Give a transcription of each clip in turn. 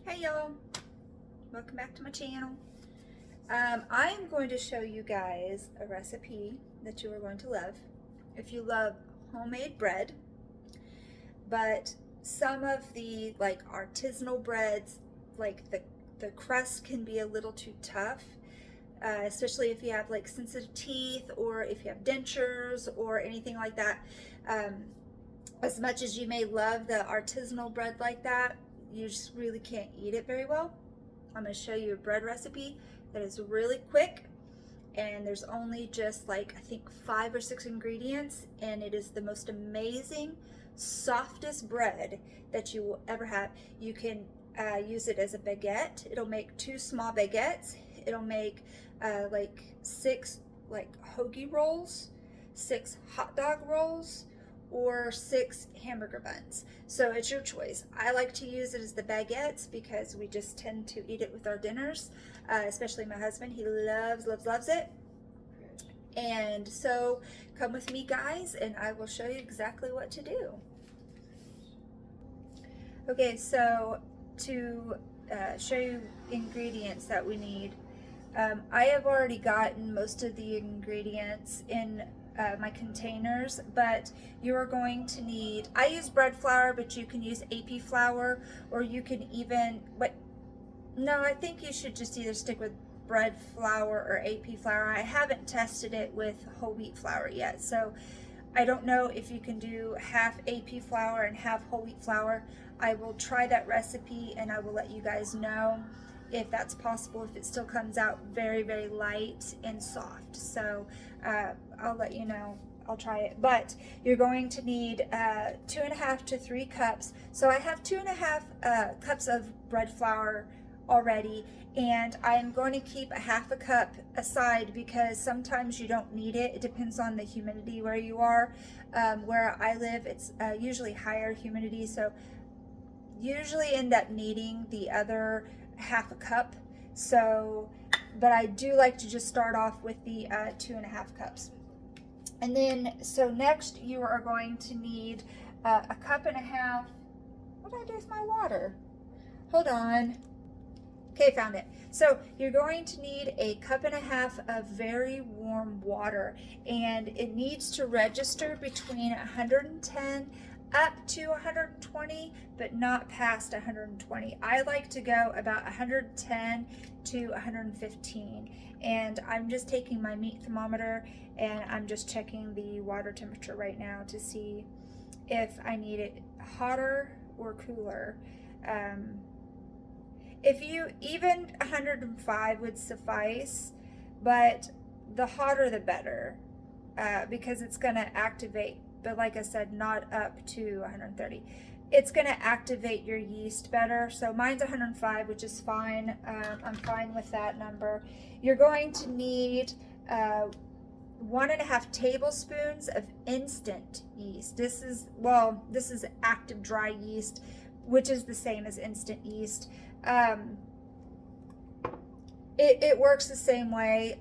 Hey y'all, welcome back to my channel. I am going to show you guys a recipe that you are going to love if you love homemade bread, but some of the like artisanal breads, like the crust can be a little too tough, especially if you have like sensitive teeth or if you have dentures or anything like that. As much as you may love the artisanal bread like that, you just really can't eat it very well. I'm going to show you a bread recipe that is really quick, and there's only just like I think 5 or 6 ingredients, and it is the most amazing, softest bread that you will ever have. You can use it as a baguette. It'll make 2 small baguettes. It'll make like 6 like hoagie rolls, 6 hot dog rolls, or 6 hamburger buns. So it's your choice. I like to use it as the baguettes because we just tend to eat it with our dinners, especially my husband. He loves it. And so come with me, guys, and I will show you exactly what to do. Okay, so to show you ingredients that we need, I have already gotten most of the ingredients in my containers, but you are going to need, I use bread flour, but you can use AP flour, or you can even, no, I think you should just either stick with bread flour or AP flour. I haven't tested it with whole wheat flour yet, so I don't know if you can do half AP flour and half whole wheat flour. I will try that recipe and I will let you guys know if that's possible, if it still comes out very, very light and soft. So I'll let you know. I'll try it. But you're going to need 2.5 to 3 cups. So I have 2.5 cups of bread flour already, and I'm going to keep a half a cup aside because sometimes you don't need it. It depends on the humidity where you are. Where I live, it's usually higher humidity, so usually end up needing the other half a cup. So, but I do like to just start off with the 2.5 cups. And then, so next you are going to need a cup and a half. What did I do with my water? Hold on. Okay, found it. So you're going to need a cup and a half of very warm water, and it needs to register between 110 up to 120, but not past 120. I like to go about 110 to 115, and I'm just taking my meat thermometer and I'm just checking the water temperature right now to see if I need it hotter or cooler. If you, even 105 would suffice, but the hotter the better, because it's going to activate, but like I said, not up to 130. It's going to activate your yeast better. So mine's 105, which is fine. I'm fine with that number. You're going to need 1.5 tablespoons of instant yeast. This is active dry yeast, which is the same as instant yeast. It works the same way.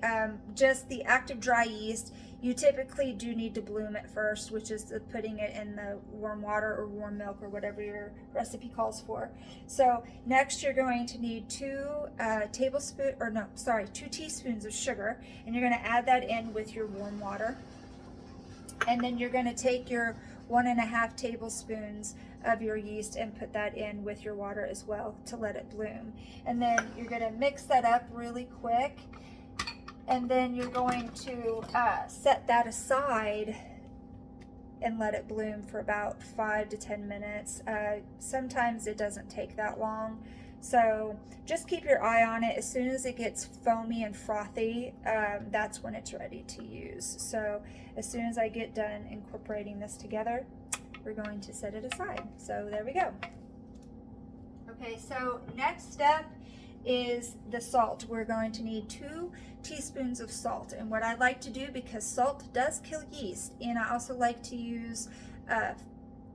Just the active dry yeast, you typically do need to bloom it first, which is putting it in the warm water or warm milk or whatever your recipe calls for. So next you're going to need 2 teaspoons of sugar, and you're going to add that in with your warm water. And then you're going to take your 1.5 tablespoons of your yeast and put that in with your water as well to let it bloom. And then you're going to mix that up really quick, and then you're going to set that aside and let it bloom for about 5 to 10 minutes. Sometimes it doesn't take that long, so just keep your eye on it. As soon as it gets foamy and frothy, that's when it's ready to use. So as soon as I get done incorporating this together, we're going to set it aside. So there we go. Okay, so next step is the salt. We're going to need 2 teaspoons of salt. And what I like to do, because salt does kill yeast, and I also like to use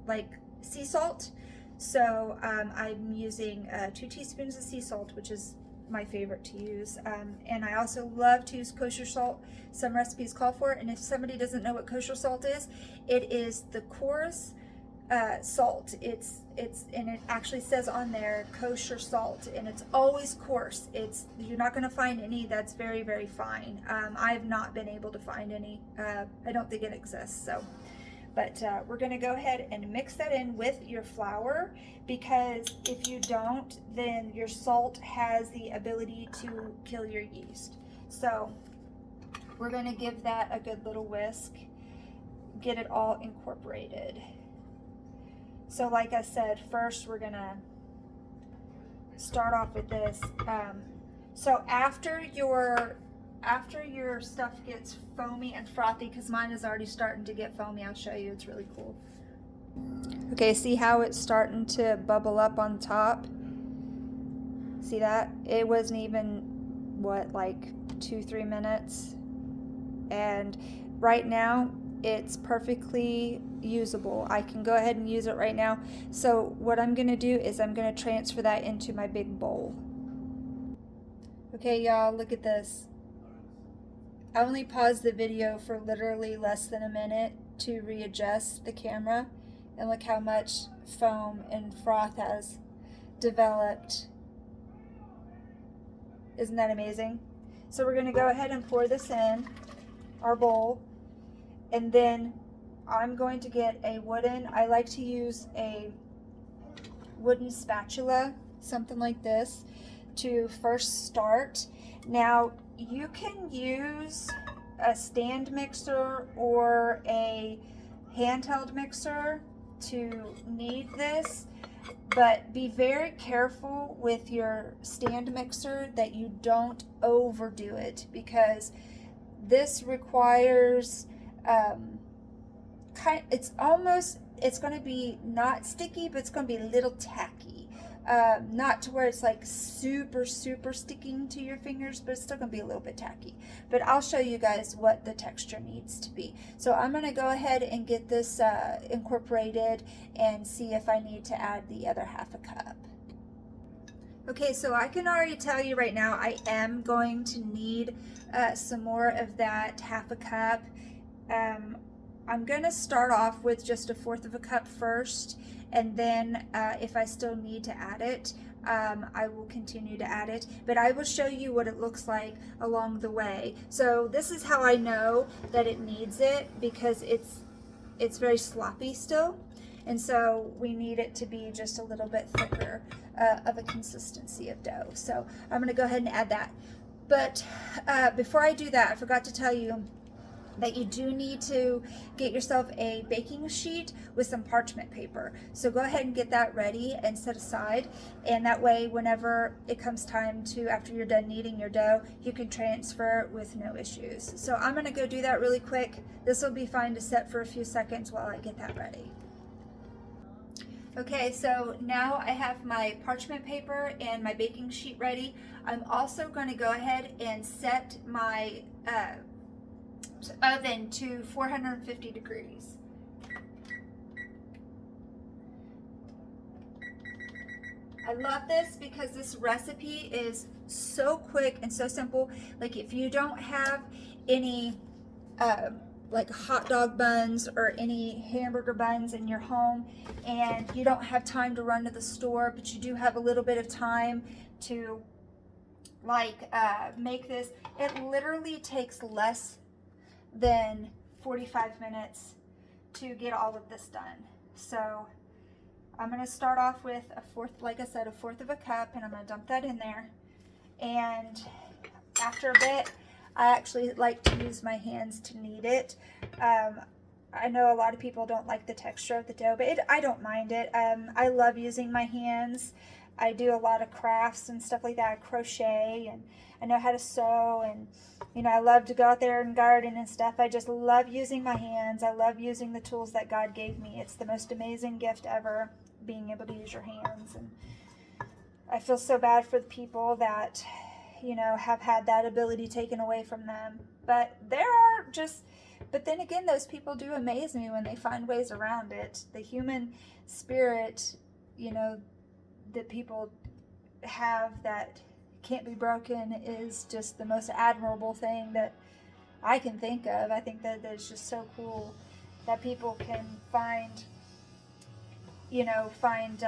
like sea salt. So I'm using 2 teaspoons of sea salt, which is my favorite to use. And I also love to use kosher salt. Some recipes call for it. And if somebody doesn't know what kosher salt is, it is the coarse salt. It's and it actually says on there kosher salt, and it's always coarse. You're not going to find any that's very, very fine. I've not been able to find any. I don't think it exists. So, but we're going to go ahead and mix that in with your flour, because if you don't, then your salt has the ability to kill your yeast. So we're going to give that a good little whisk, get it all incorporated. So like I said, first we're gonna start off with this. So after your stuff gets foamy and frothy, because mine is already starting to get foamy, I'll show you, it's really cool. Okay, see how it's starting to bubble up on top? See that? It wasn't even, what, like 2-3 minutes? And right now, it's perfectly usable. I can go ahead and use it right now. So what I'm going to do is I'm going to transfer that into my big bowl. Okay, y'all, look at this. I only paused the video for literally less than a minute to readjust the camera, and look how much foam and froth has developed. Isn't that amazing? So we're going to go ahead and pour this in our bowl. And then I'm going to get I like to use a wooden spatula, something like this, to first start. Now, you can use a stand mixer or a handheld mixer to knead this, but be very careful with your stand mixer that you don't overdo it, because this requires it's going to be not sticky, but it's going to be a little tacky. Not to where it's like super sticking to your fingers, but it's still going to be a little bit tacky. But I'll show you guys what the texture needs to be. So I'm going to go ahead and get this incorporated and see if I need to add the other half a cup. Okay, so I can already tell you right now I am going to need some more of that half a cup. I'm going to start off with just 1/4 of a cup first, and then if I still need to add it, I will continue to add it, but I will show you what it looks like along the way. So this is how I know that it needs it, because it's very sloppy still, and so we need it to be just a little bit thicker of a consistency of dough. So I'm going to go ahead and add that. But before I do that, I forgot to tell you that you do need to get yourself a baking sheet with some parchment paper. So go ahead and get that ready and set aside, and that way whenever it comes time to, after you're done kneading your dough, you can transfer it with no issues. So I'm going to go do that really quick. This will be fine to set for a few seconds while I get that ready. Okay, so now I have my parchment paper and my baking sheet ready. I'm also going to go ahead and set my oven to 450 degrees. I love this because this recipe is so quick and so simple. Like if you don't have any like hot dog buns or any hamburger buns in your home, and you don't have time to run to the store, but you do have a little bit of time to make this, it literally takes less than 45 minutes to get all of this done. So I'm going to start off with like I said, 1/4 of a cup, and I'm going to dump that in there. And after a bit, I actually like to use my hands to knead it. I know a lot of people don't like the texture of the dough, but I don't mind it. I love using my hands. I do a lot of crafts and stuff like that. I crochet, and I know how to sew, and I love to go out there and garden and stuff. I just love using my hands. I love using the tools that God gave me. It's the most amazing gift ever, being able to use your hands. And I feel so bad for the people that have had that ability taken away from them. But but then again, those people do amaze me when they find ways around it. The human spirit, that people have that can't be broken is just the most admirable thing that I can think of. I think that it's just so cool that people can find you know, find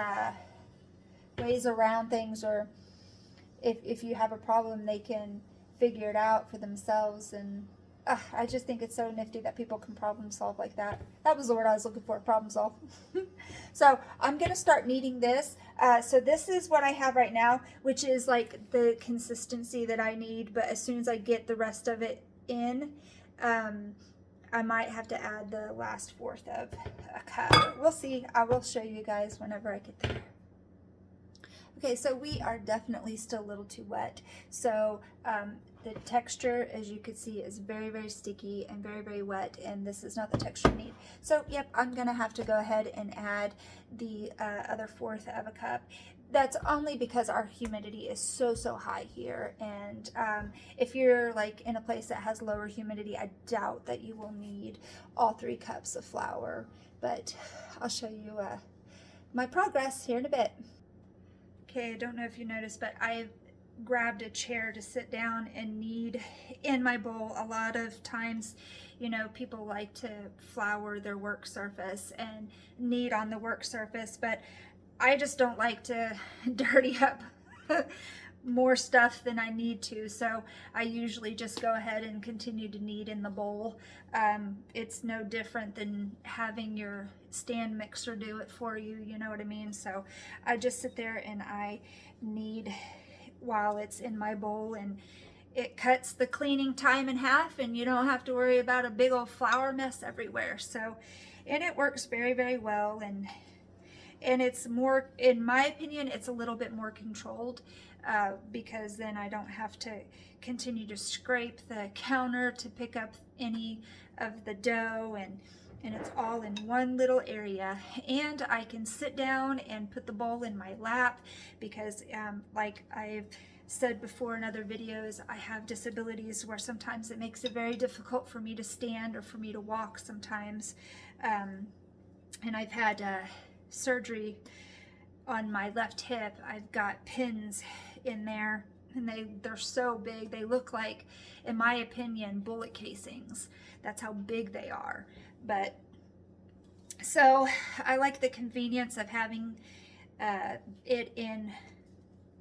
ways around things, or if you have a problem, they can figure it out for themselves. And I just think it's so nifty that people can problem solve like that. That was the word I was looking for, problem solve. So I'm going to start kneading this. So this is what I have right now, which is like the consistency that I need. But as soon as I get the rest of it in, I might have to add the last fourth of a cup. We'll see. I will show you guys whenever I get there. Okay, so we are definitely still a little too wet. So the texture, as you can see, is very, very sticky and very, very wet, and this is not the texture I need. So, yep, I'm gonna have to go ahead and add the other fourth of a cup. That's only because our humidity is so, so high here, and if you're like in a place that has lower humidity, I doubt that you will need all 3 cups of flour, but I'll show you my progress here in a bit. Okay, I don't know if you noticed, but I've grabbed a chair to sit down and knead in my bowl. A lot of times, you know, people like to flour their work surface and knead on the work surface, but I just don't like to dirty up more stuff than I need to, so I usually just go ahead and continue to knead in the bowl. It's no different than having your stand mixer do it for you, you know what I mean? So I just sit there and I knead while it's in my bowl, and it cuts the cleaning time in half, and you don't have to worry about a big old flour mess everywhere. So, and it works very, very well, and it's more, in my opinion, it's a little bit more controlled because then I don't have to continue to scrape the counter to pick up any of the dough, and it's all in one little area. And I can sit down and put the bowl in my lap because like I've said before in other videos, I have disabilities where sometimes it makes it very difficult for me to stand or for me to walk sometimes. And I've had surgery on my left hip. I've got pins in there, and they're so big. They look like, in my opinion, bullet casings. That's how big they are. But so I like the convenience of having it in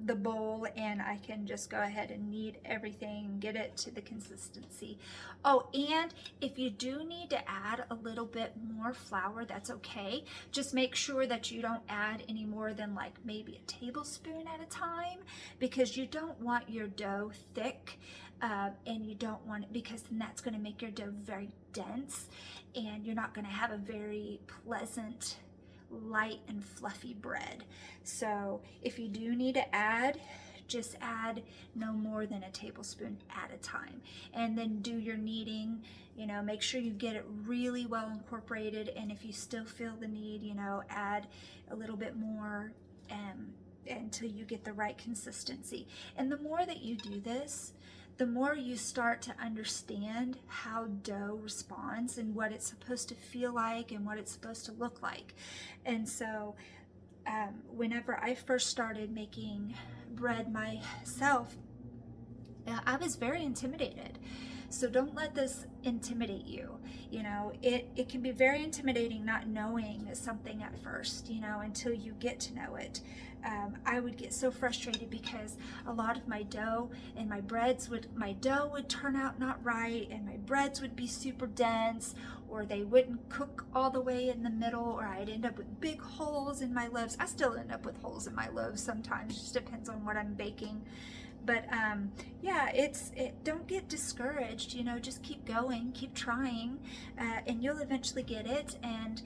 the bowl, and I can just go ahead and knead everything, get it to the consistency. Oh, and if you do need to add a little bit more flour, that's okay. Just make sure that you don't add any more than like maybe a tablespoon at a time, because you don't want your dough thick, and you don't want it, because then that's going to make your dough very dense, and you're not going to have a very pleasant, light and fluffy bread. So if you do need to add, just add no more than a tablespoon at a time, and then do your kneading. You know, make sure you get it really well incorporated, and if you still feel the need, you know, add a little bit more until you get the right consistency. And the more that you do this, the more you start to understand how dough responds and what it's supposed to feel like and what it's supposed to look like. And so whenever I first started making bread myself, I was very intimidated. So don't let this intimidate you. You know, it can be very intimidating not knowing something at first, you know, until you get to know it. I would get so frustrated because a lot of my dough and my dough would turn out not right, and my breads would be super dense, or they wouldn't cook all the way in the middle, or I'd end up with big holes in my loaves. I still end up with holes in my loaves sometimes, just depends on what I'm baking. But yeah, don't get discouraged, you know, just keep going, keep trying, and you'll eventually get it. And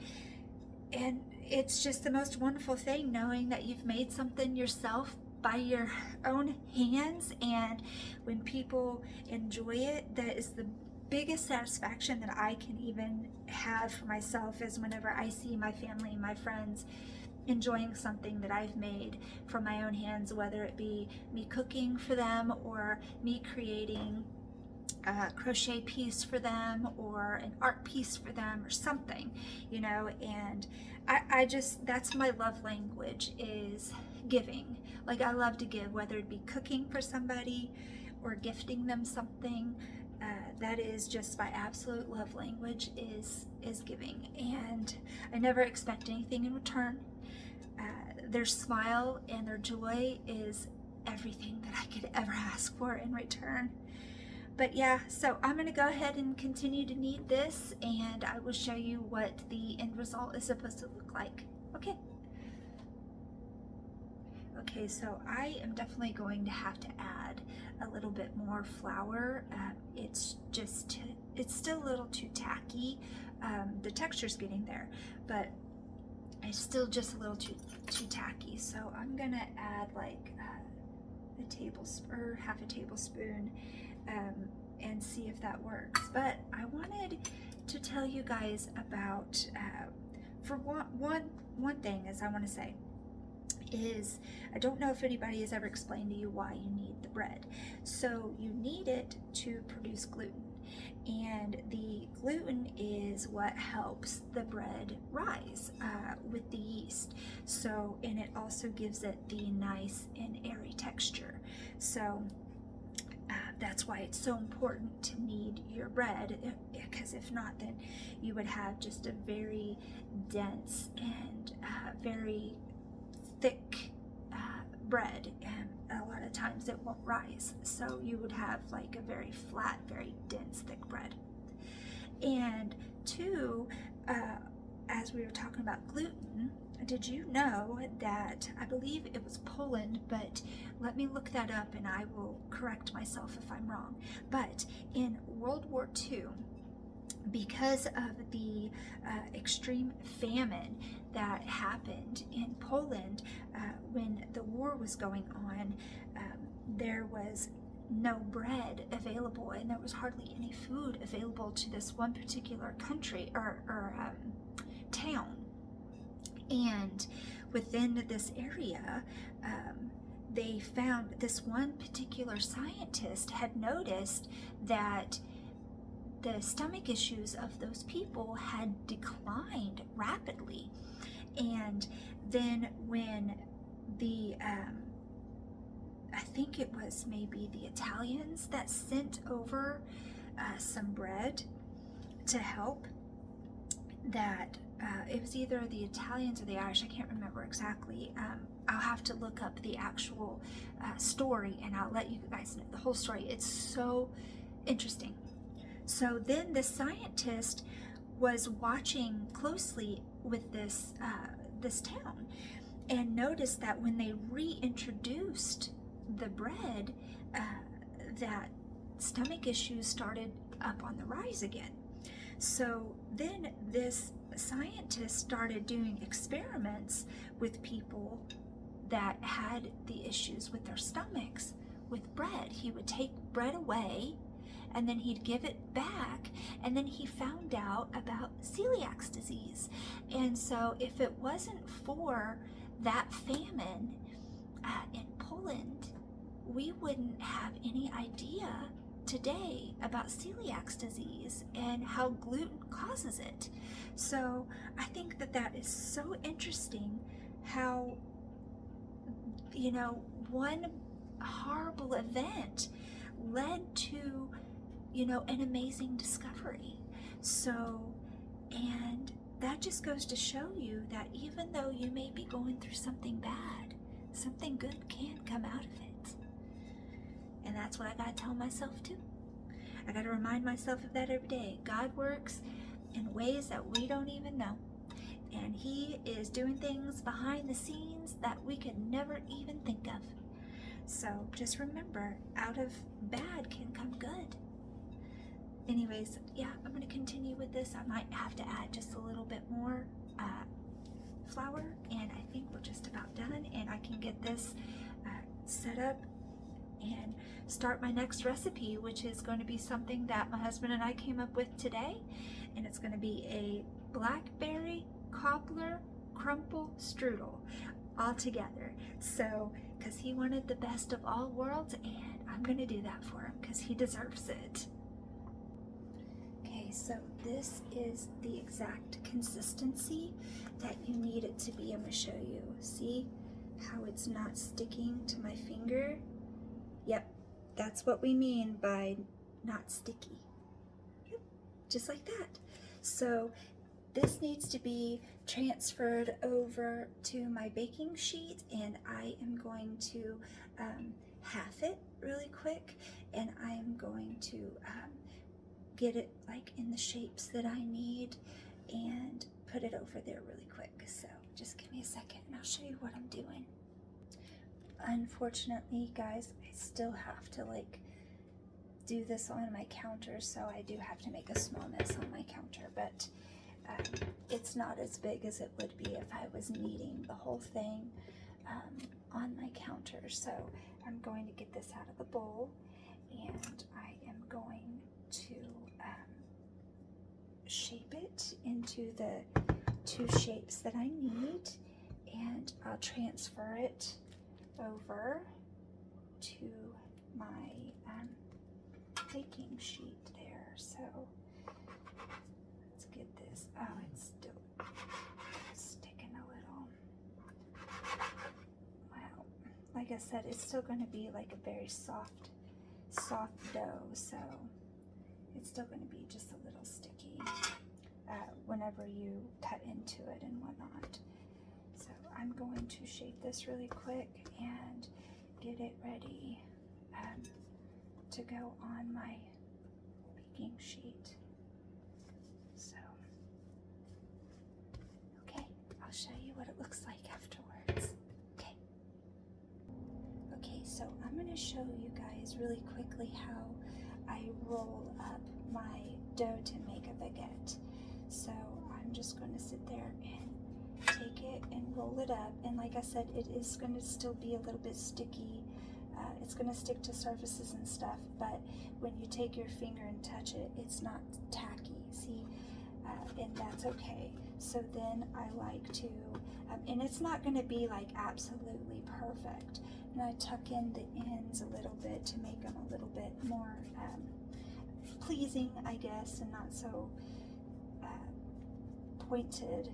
it's just the most wonderful thing knowing that you've made something yourself by your own hands, and when people enjoy it, that is the biggest satisfaction that I can even have for myself, is whenever I see my family and my friends enjoying something that I've made from my own hands, whether it be me cooking for them or me creating a crochet piece for them or an art piece for them or something, you know. And I just, that's my love language, is giving. Like, I love to give, whether it be cooking for somebody or gifting them something. That is just my absolute love language, is giving, and I never expect anything in return. their smile and their joy is everything that I could ever ask for in return. But yeah, so I'm going to go ahead and continue to knead this, and I will show you what the end result is supposed to look like. Okay. Okay, so I am definitely going to have to add a little bit more flour. It's still a little too tacky. The texture's getting there, but it's still just a little too tacky. So I'm gonna add like a tablespoon or half a tablespoon, and see if that works. But I wanted to tell you guys about for one thing is I want to say is I don't know if anybody has ever explained to you why you need the bread. So you need it to produce gluten, and the gluten is what helps the bread rise with the yeast. So, and it also gives it the nice and airy texture. So that's why it's so important to knead your bread, because if not, then you would have just a very dense and very thick bread, and a lot of times it won't rise. So you would have like a very flat, very dense, thick bread. And two, as we were talking about gluten, did you know that I believe it was Poland, but let me look that up and I will correct myself if I'm wrong. But in World War II, because of the extreme famine that happened in Poland when the war was going on, there was no bread available, and there was hardly any food available to this one particular country or town. And within this area, they found this one particular scientist had noticed that the stomach issues of those people had declined rapidly. And then when the I think it was maybe the Italians that sent over some bread to help, that it was either the Italians or the Irish, I can't remember exactly. I'll have to look up the actual story and I'll let you guys know the whole story. It's so interesting. So then the scientist was watching closely with this town, and noticed that when they reintroduced the bread, that stomach issues started up on the rise again. So then this scientist started doing experiments with people that had the issues with their stomachs with bread. He would take bread away and then he'd give it back, and then he found out about celiac disease. And so if it wasn't for that famine in Poland, we wouldn't have any idea today about celiac disease and how gluten causes it. So I think that is so interesting, how, you know, one horrible event led to, you know, an amazing discovery. So, and that just goes to show you that even though you may be going through something bad, something good can come out of it. And that's what I gotta tell myself too. I gotta remind myself of that every day. God works in ways that we don't even know. And He is doing things behind the scenes that we could never even think of. So just remember, out of bad can come good. Anyways, yeah, I'm going to continue with this. I might have to add just a little bit more flour, and I think we're just about done, and I can get this set up and start my next recipe, which is going to be something that my husband and I came up with today, and it's going to be a blackberry cobbler crumble strudel all together. So, because he wanted the best of all worlds, and I'm going to do that for him because he deserves it. So this is the exact consistency that you need it to be. I'm going to show you. See how it's not sticking to my finger? Yep, that's what we mean by not sticky. Yep, just like that. So this needs to be transferred over to my baking sheet, and I am going to half it really quick, and I am going to get it like in the shapes that I need and put it over there really quick. So just give me a second and I'll show you what I'm doing. Unfortunately, guys, I still have to like do this on my counter, so I do have to make a small mess on my counter, but it's not as big as it would be if I was kneading the whole thing on my counter. So I'm going to get this out of the bowl, and I am going to shape it into the two shapes that I need, and I'll transfer it over to my baking sheet there. So let's get this. Oh, it's still sticking a little. Wow. Like I said, it's still going to be like a very soft dough, so it's still going to be just a little sticky whenever you cut into it and whatnot. So I'm going to shape this really quick and get it ready to go on my baking sheet. So, okay, I'll show you what it looks like afterwards. Okay. Okay, so I'm going to show you guys really quickly how I roll up my dough to make a baguette. So I'm just going to sit there and take it and roll it up, and like I said, it is going to still be a little bit sticky. It's going to stick to surfaces and stuff, but when you take your finger and touch it, it's not tacky, see, and that's okay. So then I like to, and it's not going to be like absolutely perfect, and I tuck in the ends a little bit to make them a little bit more pleasing, I guess, and not so pointed,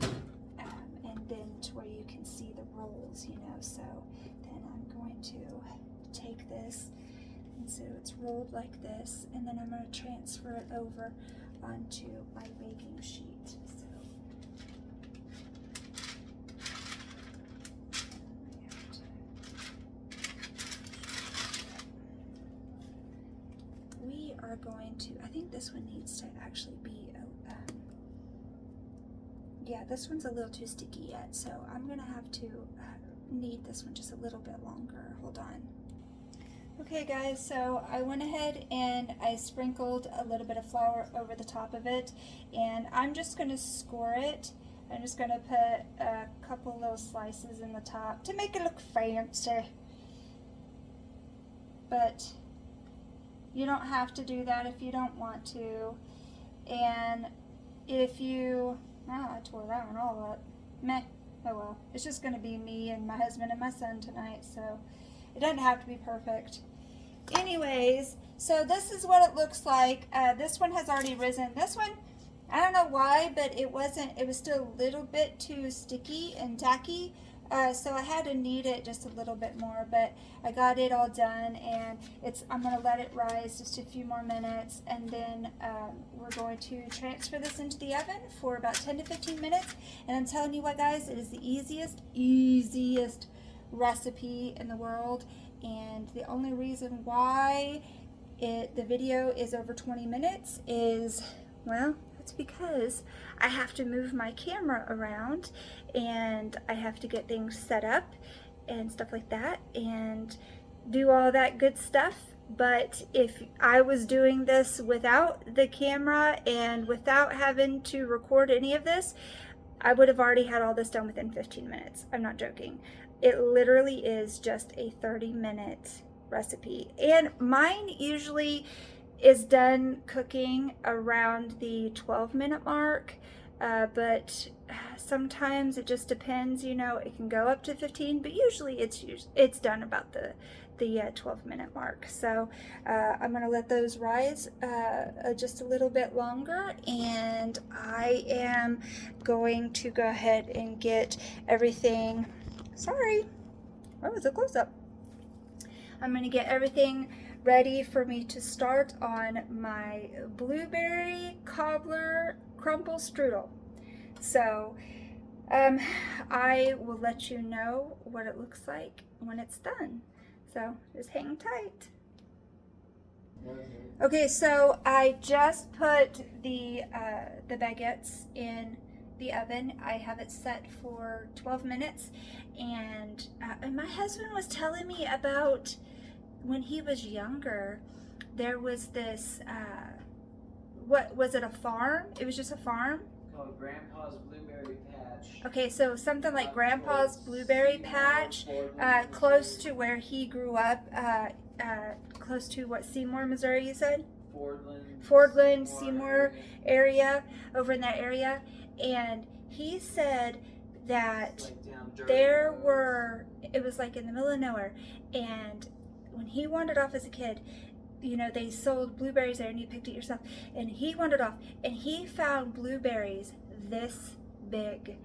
and then to where you can see the rolls, you know. So then I'm going to take this, and so it's rolled like this, and then I'm going to transfer it over onto my baking sheet. So we are going to, I think this one needs to actually be yeah, this one's a little too sticky yet, so I'm gonna have to knead this one just a little bit longer. Hold on. Okay guys, so I went ahead and I sprinkled a little bit of flour over the top of it, and I'm just gonna score it. I'm just gonna put a couple little slices in the top to make it look fancy, but you don't have to do that if you don't want to. And if you, oh, I tore that one all up. Meh. Oh well. It's just going to be me and my husband and my son tonight, so it doesn't have to be perfect. Anyways, so this is what it looks like. This one has already risen. This one, I don't know why, but it was still a little bit too sticky and tacky. So I had to knead it just a little bit more, but I got it all done, and I'm going to let it rise just a few more minutes, and then we're going to transfer this into the oven for about 10 to 15 minutes. And I'm telling you what, guys, it is the easiest recipe in the world, and the only reason why the video is over 20 minutes is, well, it's because I have to move my camera around, and I have to get things set up and stuff like that and do all that good stuff. But if I was doing this without the camera and without having to record any of this, I would have already had all this done within 15 minutes. I'm not joking. It literally is just a 30-minute recipe, and mine usually is done cooking around the 12-minute mark, but sometimes it just depends, you know. It can go up to 15, but usually it's done about the 12-minute mark. So I'm gonna let those rise just a little bit longer, and I am going to go ahead and get everything, sorry, that was a close-up. I'm gonna get everything ready for me to start on my blueberry cobbler crumble strudel. So I will let you know what it looks like when it's done. So just hang tight. Okay, so I just put the baguettes in the oven. I have it set for 12 minutes, and my husband was telling me about when he was younger, there was this, what was it, a farm? It was just a farm? Called Grandpa's Blueberry Patch. Okay, so something like Grandpa's Blueberry Patch, close to where he grew up, close to what, Seymour, Missouri, you said? Fordland, Seymour area, over in that area. And he said that there were, it was like in the middle of nowhere, and when he wandered off as a kid, you know, they sold blueberries there and you picked it yourself, and he wandered off and he found blueberries this big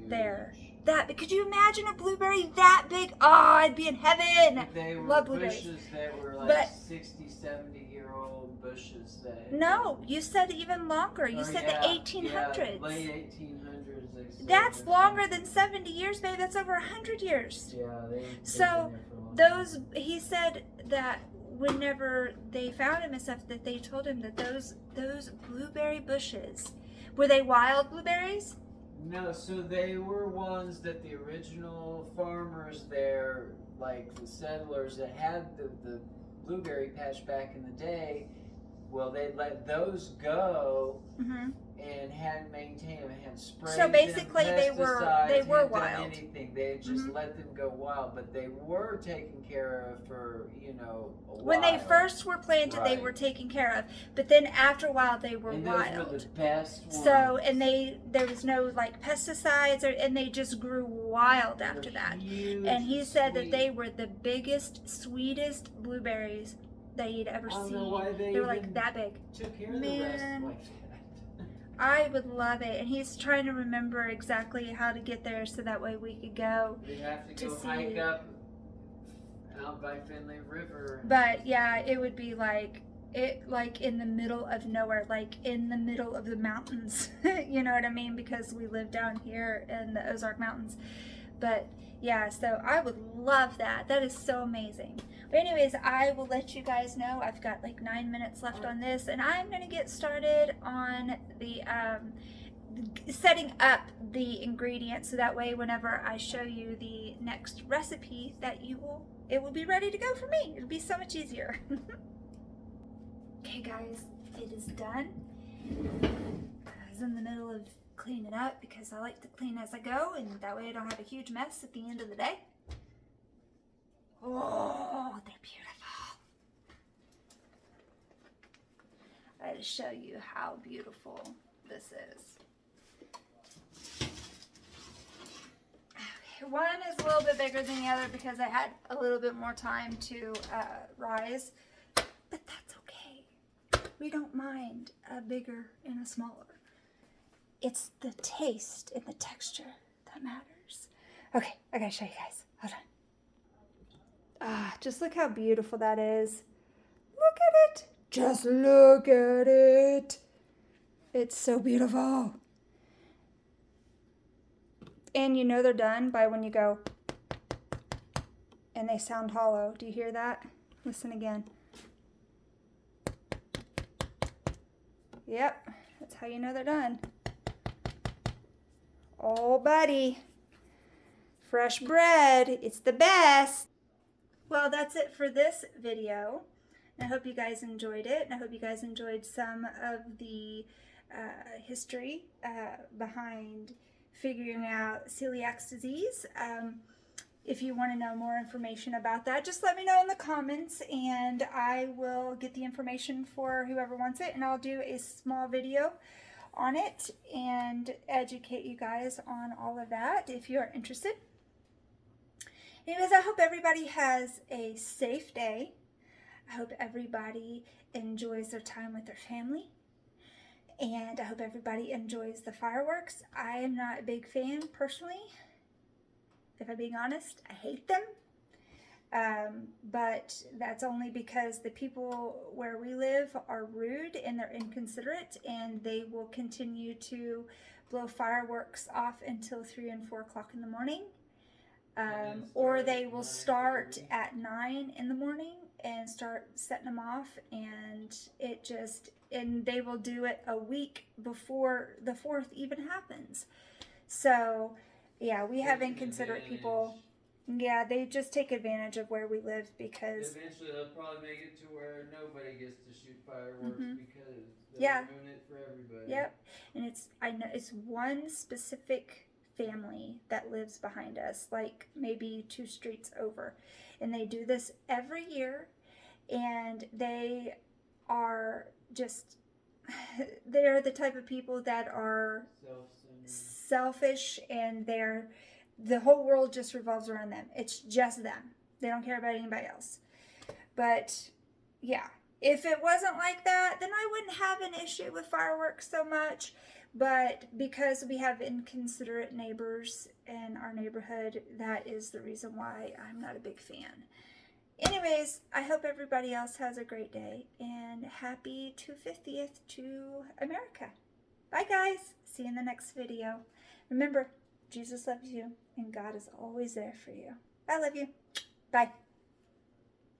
there. That, could you imagine a blueberry that big? Oh, I'd be in heaven. They were Love blueberries. Bushes that were like but, 60, 70-year-old bushes. That no, you said even longer. You said the 1800s. Yeah, late 1800s. They said. That's longer than 70 years, babe. That's over 100 years. Yeah, so those, he said that whenever they found him and stuff, that they told him that those blueberry bushes, were they wild blueberries? No, so they were ones that the original farmers there, like the settlers that had the blueberry patch back in the day, well, they let those go and hadn't maintained them, hadn't sprayed so basically them, they were wild. Anything. They had just let them go wild, but they were taken care of for, you know, a while. When they first were planted, they were taken care of, but then after a while they were wild. Those were the best ones. So, and there was no like pesticides, and they just grew wild after that. And he said that they were the biggest, sweetest blueberries that he'd ever seen. I don't know why they were like that big. Took care of the rest like that. I would love it, and he's trying to remember exactly how to get there so that way we could go. We'd have to go hike up out by Finley River. But yeah, it would be like in the middle of nowhere, like in the middle of the mountains. You know what I mean? Because we live down here in the Ozark Mountains. But yeah, so I would love that. That is so amazing. But anyways, I will let you guys know. I've got like 9 minutes left on this, and I'm going to get started on the setting up the ingredients, so that way whenever I show you the next recipe, that it will be ready to go for me. It'll be so much easier. Okay guys, it is done. I was in the middle of cleaning up because I like to clean as I go, and that way I don't have a huge mess at the end of the day. Oh, they're beautiful. I had to show you how beautiful this is. Okay, one is a little bit bigger than the other because I had a little bit more time to rise, but that's okay. We don't mind a bigger and a smaller. It's the taste and the texture that matters. Okay, I gotta show you guys. Hold on. Ah, just look how beautiful that is. Look at it. Just look at it. It's so beautiful. And you know they're done by when you go, and they sound hollow. Do you hear that? Listen again. Yep, that's how you know they're done. Oh, buddy. Fresh bread. It's the best. Well, that's it for this video. I hope you guys enjoyed it, and I hope you guys enjoyed some of the history behind figuring out celiac disease. If you want to know more information about that, just let me know in the comments, and I will get the information for whoever wants it, and I'll do a small video on it and educate you guys on all of that if you are interested. Anyways, I hope everybody has a safe day. I hope everybody enjoys their time with their family. And I hope everybody enjoys the fireworks. I am not a big fan, personally. If I'm being honest, I hate them. But that's only because the people where we live are rude and they're inconsiderate, and they will continue to blow fireworks off until 3 and 4 o'clock in the morning. Or they will start at 9 in the morning and start setting them off, and they will do it a week before the 4th even happens. So, yeah, we have inconsiderate people. Yeah, they just take advantage of where we live because eventually they'll probably make it to where nobody gets to shoot fireworks because Yeah. they'll ruin it for everybody. Yep. And I know it's one specific family that lives behind us, like maybe 2 streets over. And they do this every year, and they are just they're the type of people that are selfish, and the whole world just revolves around them. It's just them. They don't care about anybody else. But yeah, if it wasn't like that, then I wouldn't have an issue with fireworks so much. But because we have inconsiderate neighbors in our neighborhood, that is the reason why I'm not a big fan. Anyways, I hope everybody else has a great day, and happy 250th to America. Bye guys. See you in the next video. Remember, Jesus loves you and God is always there for you. I love you. Bye.